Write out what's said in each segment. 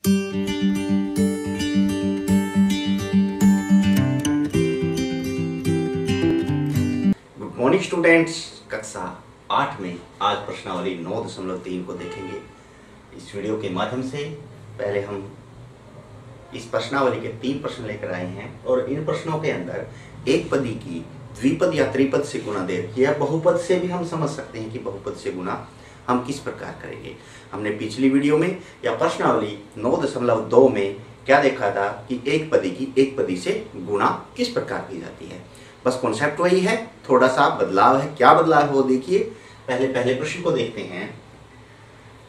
Good morning students, कक्षा 8 में आज प्रश्नावली 9.3 को देखेंगे। इस वीडियो के माध्यम से पहले हम इस प्रश्नावली के 3 प्रश्न लेकर आए हैं और इन प्रश्नों के अंदर एक पदी की द्विपद या त्रिपद से गुणा दे रखी है। बहुपद से भी हम समझ सकते हैं कि बहुपद से गुणा हम किस प्रकार करेंगे। हमने पिछली वीडियो में या प्रश्नावली 9.2 में क्या देखा था कि एक पदी की एक पदी से गुणा किस प्रकार की जाती है। बस कॉन्सेप्ट वही है, थोड़ा सा बदलाव है। क्या बदलाव है वो देखिए। पहले प्रश्न को देखते हैं।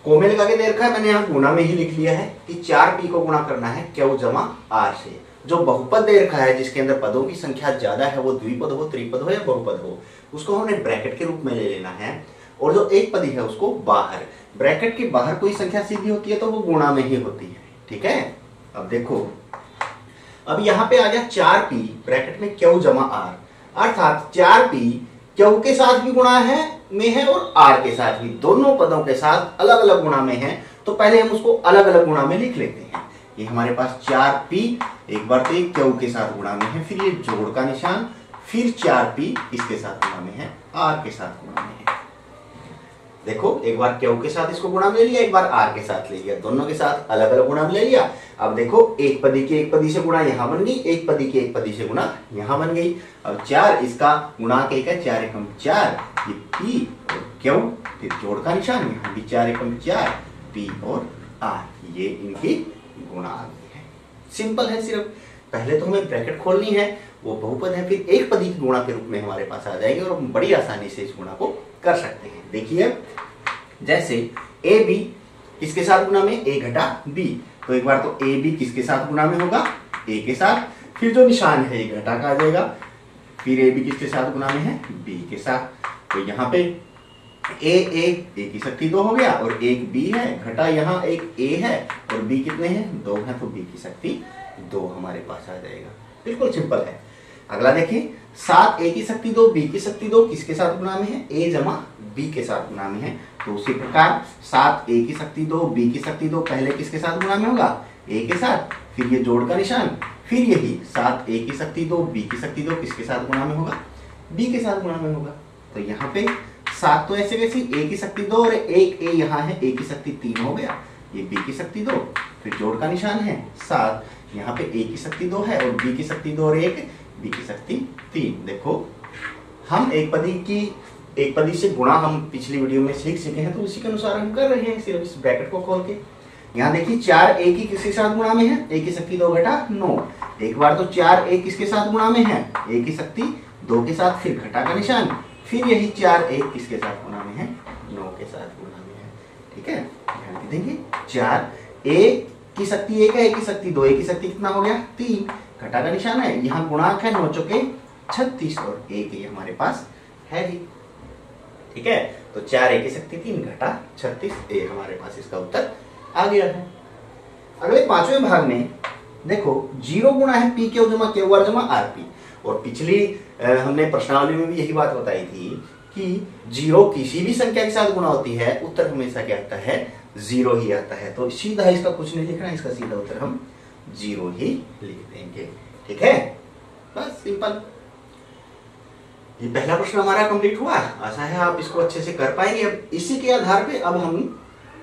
कोमे लगा के दे रखा है, मैंने यहाँ गुणा में ही लिख लिया है कि 4p को गुणा करना है क्यू जमा r से। जो बहुपद दे रखा है जिसके अंदर पदों की संख्या ज्यादा है, वो द्विपद हो, त्रिपद हो या बहुपद हो, उसको हमने ब्रैकेट के रूप में ले लेना है। और जो एक पदी है उसको बाहर, ब्रैकेट के बाहर कोई संख्या सीधी होती है तो वो गुणा में ही होती है। ठीक है, अब देखो, अब यहाँ पे आ गया 4p ब्रैकेट में क्यू जमा r, अर्थात 4p क्यू के साथ भी गुणा में है और r के साथ भी, दोनों पदों के साथ अलग अलग गुणा में है। तो पहले हम उसको अलग अलग गुणा में लिख लेते हैं। ये हमारे पास 4p एक बार तो एक क्यू के साथ गुणा में है, फिर ये जोड़ का निशान, फिर 4p इसके साथ गुणा में है, r के साथ गुणा में है। देखो, एक बार क्यू के साथ इसको गुणा में ले लिया, एक बार r के साथ ले लिया, दोनों के साथ अलग अलग गुणा में ले लिया। अब देखो, एक पदी की एक पदी से गुणा यहां बन गई, एक पदी की एक पदी से गुणा यहां बन गई। अब 4 इसका गुणा के है, 4 एकम 4, ये p और क्यू, फिर जोड़ का निशान, यहाँ भी 4 एकम 4 p और r, ये इनकी गुणा आ गई है। सिंपल है, सिर्फ पहले तो हमें ब्रैकेट खोलनी है, वो बहुपद है, फिर एक पदी की गुणा के रूप में हमारे पास आ जाएगी और हम बड़ी आसानी से इस गुणा को कर सकते हैं। देखिए, जैसे ए बी किसके साथ गुणा में, a घटा b, तो एक बार तो ए बी किसके साथ गुणा में होगा, a के साथ, फिर जो निशान है ये घटा का आ जाएगा, फिर ए बी किसके साथ गुणा में है, b के साथ। तो यहाँ पे a की शक्ति 2 हो गया और एक b है, घटा यहाँ एक a है और b कितने हैं, 2 है, तो b की शक्ति 2 हमारे पास आ जाएगा। बिल्कुल सिंपल है। अगला देखिए, 7 a की शक्ति 2 b की शक्ति 2 किसके साथ गुणा में है, a जमा b के साथ गुणा में है। तो उसी प्रकार 7 a की शक्ति 2 b की शक्ति 2 पहले किसके साथ गुणा में होगा, a के साथ, फिर ये जोड़ का निशान, फिर यही 7 a की शक्ति 2 b की शक्ति 2 किसके साथ गुणा में होगा, b के साथ गुणा में होगा। तो यहाँ पे 7 तो ऐसे वैसे a की शक्ति 2 और एक a यहाँ है, a की शक्ति 3 हो गया, ये b की शक्ति 2, फिर जोड़ का निशान है 7, यहाँ पे a की शक्ति 2 है और b की शक्ति 2 और एक b की शक्ति 3। देखो, हम एक पदी से गुणा हम पिछली वीडियो में सीख चुके हैं, तो उसी के अनुसार हम कर रहे हैं, सिर्फ इस ब्रैकेट को खोल के। यहाँ देखिए, 4 a की किसके साथ गुणा में है, a की शक्ति 2 घटा 9, एक बार तो 4 a किसके साथ गुणा में है, a की शक्ति 2 के साथ, फिर घटा का निशान, फिर यही 4 a किसके साथ गुणा में है, 9 के साथ गुणा में है। ठीक है, ध्यान देंगे, 4 a की शक्ति 1 है, a की शक्ति 2, a की शक्ति कितना हो गया, 3, घटा का निशान है, यहाँ गुणांक है 9 चौके 36 और 1 ये हमारे पास है ही। ठीक है, तो 4 a की शक्ति 3 घटा 36, ए हमारे पास इसका उत्तर आ गया है। अगले 5वें भाग में देखो, 0 गुणा है p क्यू जमा क्यू आर जमा आर पी। और पिछली हमने प्रश्नावली में भी यही बात बताई थी कि 0 किसी भी संख्या के साथ गुणा होती है, उत्तर हमेशा क्या आता है, 0 ही आता है। तो सीधा इसका कुछ नहीं लिखना, इसका सीधा उत्तर हम 0 ही लिख देंगे। ठीक है, बस सिंपल। ये पहला प्रश्न हमारा कंप्लीट हुआ। आशा है आप इसको अच्छे से कर पाएंगे। अब इसी के आधार पे अब हम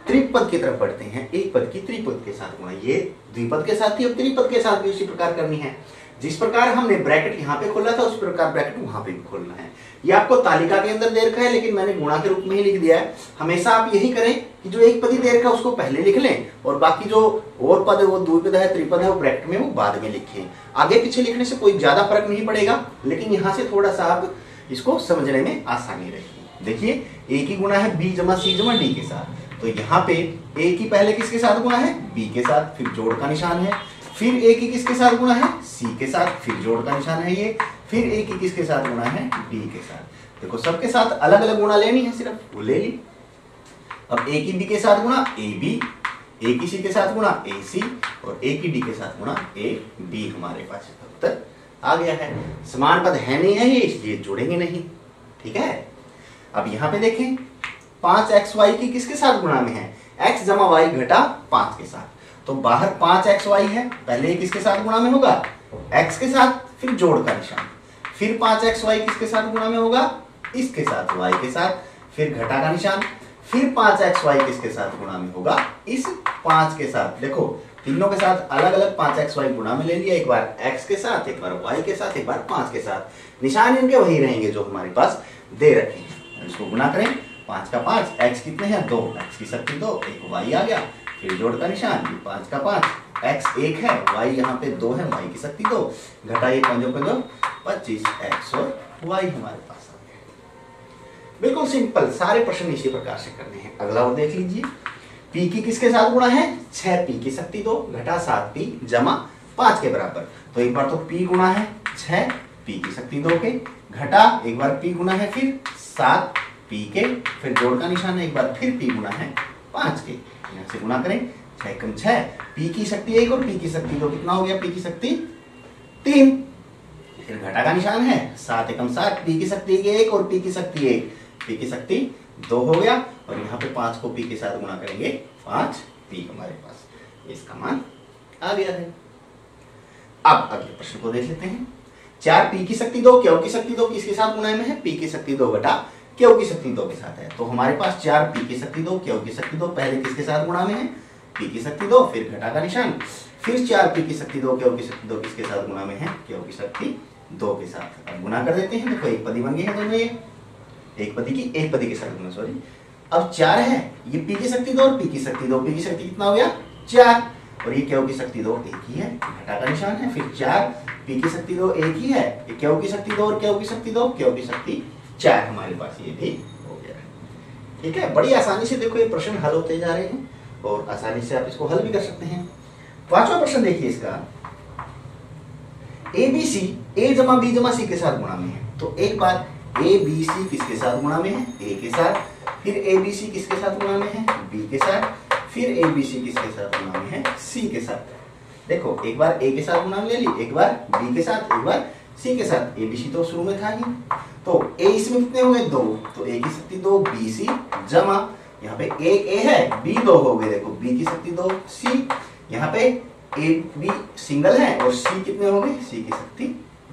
त्रिपद की तरफ बढ़ते हैं। एक पद की त्रिपद के साथ गुणा, ये द्विपद के साथ थी, अब त्रिपद के साथ भी उसी प्रकार करनी है। जिस प्रकार हमने ब्रैकेट यहाँ पे खोला था उस प्रकार ब्रैकेट वहां पे भी खोलना है। ये आपको तालिका के अंदर दे रखा है, लेकिन मैंने गुणा के रूप में ही लिख दिया है। हमेशा आप यही करें कि जो एक पदी दे रखा है उसको पहले लिख लें और बाकी जो और पद है, वो द्विपद है, त्रिपद है, वो ब्रैकेट में वो बाद में लिखें। आगे पीछे लिखने से कोई ज्यादा फर्क नहीं पड़ेगा, लेकिन यहाँ से थोड़ा सा आप इसको समझने में आसानी रहेगी। देखिए, a की गुणा है b जमा c जमा d के साथ, तो यहाँ पे a की पहले किसके साथ गुणा है, b के साथ, फिर जोड़ का निशान है, फिर a की किसके साथ गुणा है, c के साथ, फिर जोड़ का निशान है ये, फिर a की किसके साथ गुणा है, d के साथ। देखो, सबके साथ अलग अलग गुणा लेनी है, सिर्फ वो ले ली। अब a की b के साथ गुणा ab, a की c के साथ गुणा ac और a की d के साथ गुणा ab हमारे पास उत्तर आ गया है। समान पद है नहीं है ये, इसलिए जोड़ेंगे नहीं। ठीक है, अब यहाँ पे देखें, 5xy की किसके साथ गुणा में है, x जमा y घटा 5 के साथ। तो बाहर 5xy है, पहले ये किसके साथ गुणा में होगा, x के साथ, फिर जोड़ का निशान, फिर 5xy किसके साथ गुणा में होगा, इसके साथ, y के साथ, फिर घटा का निशान, फिर 5xy किसके साथ गुणा में होगा, इस 5 के साथ। देखो तीनों के साथ अलग अलग 5xy गुणा में ले लिया, एक बार x के साथ, एक बार y के साथ, एक बार 5 के साथ। निशान इनके वही रहेंगे जो हमारे पास दे रखे हैं। इसको गुणा करें, 5 का 5, x कितने हैं 2, x की शक्ति 2, एक y आ गया, फिर जोड़ का निशान, 5 का 5, x 1 है, y यहाँ पे 2 है, y की शक्ति 2, घटाइए 5 5 25, x और y हमारे पास आ गया। बिल्कुल सिंपल, सारे प्रश्न इसी प्रकार से करने हैं। अगला वो देख लीजिए, p की किसके साथ गुणा है, 6p की शक्ति 2 घटा 7p जमा 5 के बराबर। तो एक बार तो p गुणा है 6p की शक्ति 2 के, घटा एक बार p गुणा है फिर 7p के, फिर जोड़ का निशान है, एक बार फिर p गुणा है 5 के। यहाँ से गुणा करें, 6 कम 6, p की शक्ति 1 और p की शक्ति 2, कितना हो गया, p की शक्ति 3, फिर घटा का निशान है, 7 एकम 7, p की शक्ति 1 और p की शक्ति 1, p की शक्ति 2 हो गया, और यहाँ पे 5 को p के साथ गुणा करेंगे, 5p हमारे पास, इसका मान आ गया है। अब अगले प्रश्न को देख लेते हैं। 4p की शक्ति 2 q की शक्ति 2 किसके साथ गुणा में है, p की शक्ति 2 घटा q की शक्ति 2 के साथ है। तो हमारे पास 4p की शक्ति 2 q की शक्ति 2, पहले किसके साथ गुणा में है, p की शक्ति 2, फिर घटा का निशान, फिर 4p की शक्ति 2 q की शक्ति 2 किसके साथ गुणा में है, q की शक्ति 2 के साथ। अब गुणा कर देते हैं, देखो एक पदी बन गई है दोनों, ये एक पदी की एक पदी के साथ गुणा, सॉरी। अब 4 है, ये p की शक्ति 2 और p की शक्ति 2, p की शक्ति कितना हो गया 4, और ये q की शक्ति 2 एक ही है, घटा का निशान है, फिर 4 p की शक्ति 2 एक ही है, ये q की शक्ति 2 और q की शक्ति 2, q की शक्ति 4 हमारे पास ये भी हो गया है। ठीक है, बड़ी आसानी से देखो ये प्रश्न हल होते जा रहे हैं, और आसानी से आप इसको हल भी कर सकते हैं। पांचवा प्रश्न देखिए इसका, ABC a जमा b जमा c के साथ गुणा में है। तो एक बार ABC किसके साथ गुणा में है, a के साथ, फिर ABC किसके साथ गुणा में है, b के साथ, फिर ABC किसके साथ गुणा में है, c के साथ। देखो एक बार a के साथ गुणा में ले ली, एक बार b के साथ, एक बार c के साथ। ABC तो शुरू में था ही, तो a इसमें कितने हुए 2, तो a की शक्ति 2 BC जमा, यहाँ पे एक a है, b 2 हो गए, देखो b की शक्ति 2 c, यहाँ पे a b सिंगल है और c कितने हो गए, c की शक्ति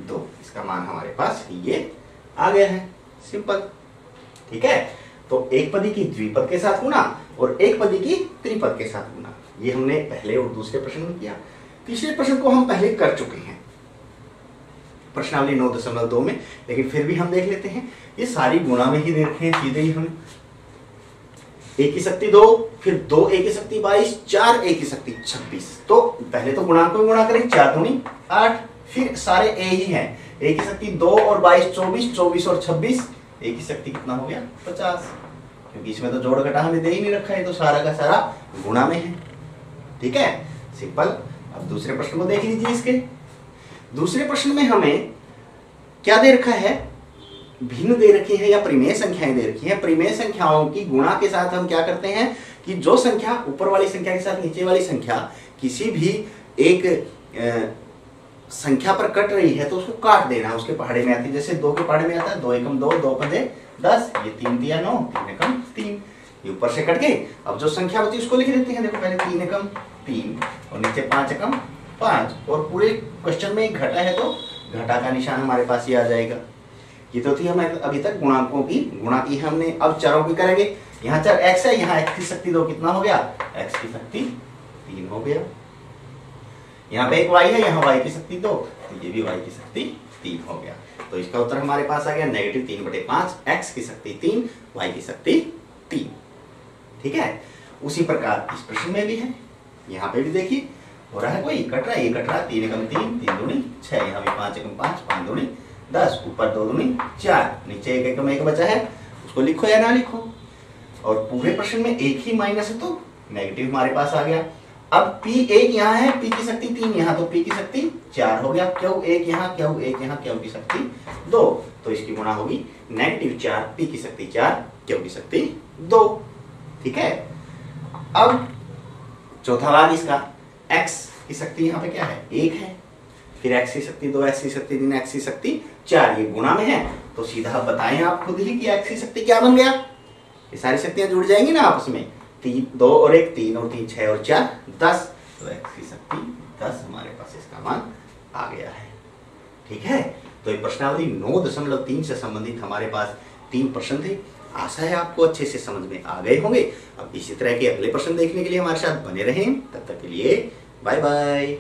2। इसका मान हमारे पास ये आ गया है, सिंपल। ठीक है, तो एक पदी की द्विपद के साथ गुणा और एक पदी की त्रिपद के साथ गुणा, ये हमने पहले और दूसरे प्रश्न में किया। तीसरे प्रश्न को हम पहले कर चुके हैं प्रश्नावली 9.2 में, लेकिन फिर भी हम देख लेते हैं। ये सारी गुणा में ही देखे हैं सीधे ही, हमें a की शक्ति 2, फिर 2a की शक्ति 22, 4a की शक्ति 26। तो पहले तो गुणांक में गुणा करें, 4 दूनी 8, फिर सारे a ही हैं, a की शक्ति 2 और 22 24, 24 और 26, a की शक्ति कितना हो गया 50, क्योंकि इसमें तो जोड़ घटा हमें दे ही नहीं रखा है, तो सारा का सारा गुणा में है। ठीक है, सिंपल। अब दूसरे प्रश्न को देख लीजिए। इसके दूसरे प्रश्न में हमें क्या दे रखा है, भिन्न दे रखी है या परिमेय संख्याएं दे रखी है। परिमेय संख्याओं की गुणा के साथ हम क्या करते हैं कि जो संख्या ऊपर वाली संख्या के साथ नीचे वाली संख्या किसी भी एक संख्या पर कट रही है तो उसको काट देना, उसके पहाड़े में आती है। जैसे 2 के पहाड़े में आता है 2 एकम 2, 2 पदे 10, ये 3 दिया 9, 3 एकम 3, ये ऊपर से कट गए। अब जो संख्या बची उसको लिख देते हैं। देखो पहले 3 एकम 3 और नीचे 5 एकम 5, और पूरे क्वेश्चन में एक घटा है तो घटा का निशान हमारे पास ये आ जाएगा। ये तो थी हमें अभी तक गुणांकों की गुणा की हमने, अब चरों की करेंगे। यहाँ चर x है, यहाँ x की शक्ति 2 कितना हो गया, x की शक्ति 3 हो गया। यहाँ पे एक y है, यहाँ y की शक्ति 2, तो ये भी y की शक्ति 3 हो गया। तो इसका उत्तर हमारे पास आ गया -3/5, x की शक्ति 3, y की शक्ति 3। ठीक है, उसी प्रकार इस प्रश्न में भी है। यहाँ पे भी देखिए हो रहा है, कोई कट रहा है, ये कट रहा है 3 एकम 3, 3 दूनी 6, यहाँ भी 5 एकम 5, 5 दूनी 10, ऊपर 2 दूनी 4, नीचे 1 एकम 1 बचा है, उसको लिखो या ना लिखो। और पूरे प्रश्न में एक ही माइनस है तो नेगेटिव हमारे पास आ गया। अब P 1 यहाँ है, P की शक्ति 3 यहाँ, तो P की शक्ति 4 हो गया। Q 1 यहाँ, Q 1 यहाँ, Q की शक्ति 2, तो इसकी गुणा होगी -4, P की शक्ति 4, Q की शक्ति 2। ठीक है, अब चौथा भाग इसका, x की शक्ति यहाँ पे क्या है 1 है, फिर x की शक्ति 2, x की शक्ति 3, x की शक्ति 4, ये गुणा में है। तो सीधा बताएं आप खुद ही कि x की शक्ति क्या बन गया। ये सारी शक्तियां जुड़ जाएंगी ना आपस में, 2 और 1 3 और 3 6 और 4 10, तो x की शक्ति 10 हमारे पास इसका मान आ गया है। ठीक है, तो ये प्रश्नावली 9.3 से संबंधित हमारे पास 3 प्रश्न थे। आशा है आपको अच्छे से समझ में आ गए होंगे। अब इसी तरह के अगले प्रश्न देखने के लिए हमारे साथ बने रहें। तब तक के लिए बाय बाय।